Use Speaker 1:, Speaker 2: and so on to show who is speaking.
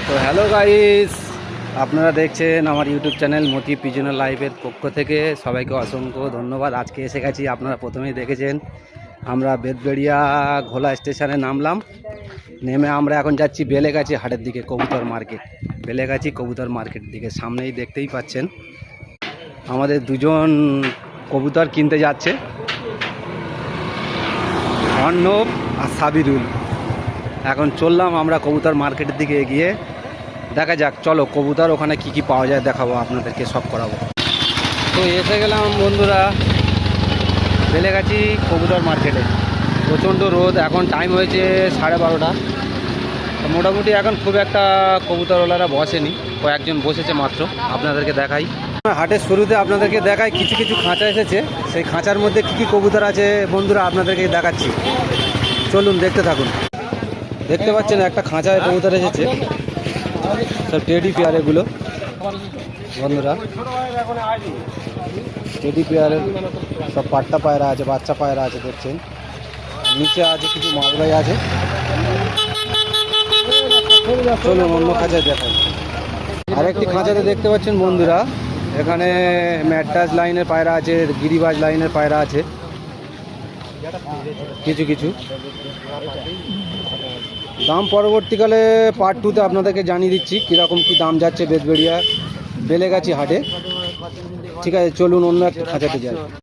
Speaker 1: তো hello guys, আপনারা দেখছেন আমার ইউটিউব চ্যানেল মতি পিজনাল লাইভের পক্ষ থেকে সবাইকে অসংখ্য ধন্যবাদ। আজকে এসে গেছি, আপনারা প্রথমেই দেখেছেন আমরা বেদবেড়িয়া ঘোলা স্টেশনে নামলাম। নেমে আমরা এখন যাচ্ছি বেলেগাছি হাটের দিকে, কবুতর মার্কেট। বেলেগাছি কবুতর মার্কেট দিকে সামনেই দেখতেই পাচ্ছেন আমাদের দুজন কবুতর কিনতে যাচ্ছে, অর্ণব আর সাবিরুল। এখন চললাম আমরা কবুতর মার্কেটের দিকে এগিয়ে, দেখা যাক। চলো কবুতর ওখানে কি কি পাওয়া যায় দেখাবো, আপনাদেরকে সব করাবো। তো এসে গেলাম বন্ধুরা বেলেগাছি কবুতর মার্কেটে। প্রচণ্ড রোদ, এখন টাইম হয়েছে 12:30। মোটামুটি এখন খুব একটা কবুতরওয়ালারা বসেনি, কয়েকজন বসেছে মাত্র। আপনাদেরকে দেখাই, হাটের শুরুতে আপনাদেরকে দেখাই কিছু কিছু খাঁচা এসেছে। সেই খাঁচার মধ্যে কী কী কবুতর আছে বন্ধুরা আপনাদেরকে দেখাচ্ছি, চলুন দেখতে থাকুন। দেখতে পাচ্ছেন একটা খাঁচায় কবুতর এসেছে, সব টেডি পেয়ার এগুলো বন্ধুরা। টেডি পেয়ারের সব পাট্টা পায়রা আছে, বাচ্চা পায়রা আছে দেখছেন। নিচে আছে কিছু মালগাই আছে। চলুন অন্য খাঁচায় দেখাই। আরেকটি খাঁচাতে দেখতে পাচ্ছেন বন্ধুরা, এখানে ম্যাড্রাস লাইনের পায়রা আছে, গিরিবাজ লাইনের পায়রা আছে কিছু কিছু। দাম পরবর্তীকালে পার্ট 2-তে আপনাদেরকে জানিয়ে দিচ্ছি কীরকম কী দাম যাচ্ছে বেদবেড়িয়া বেলেগাছি হাটে। ঠিক আছে, চলুন অন্য একটা খাঁচাতে যাই।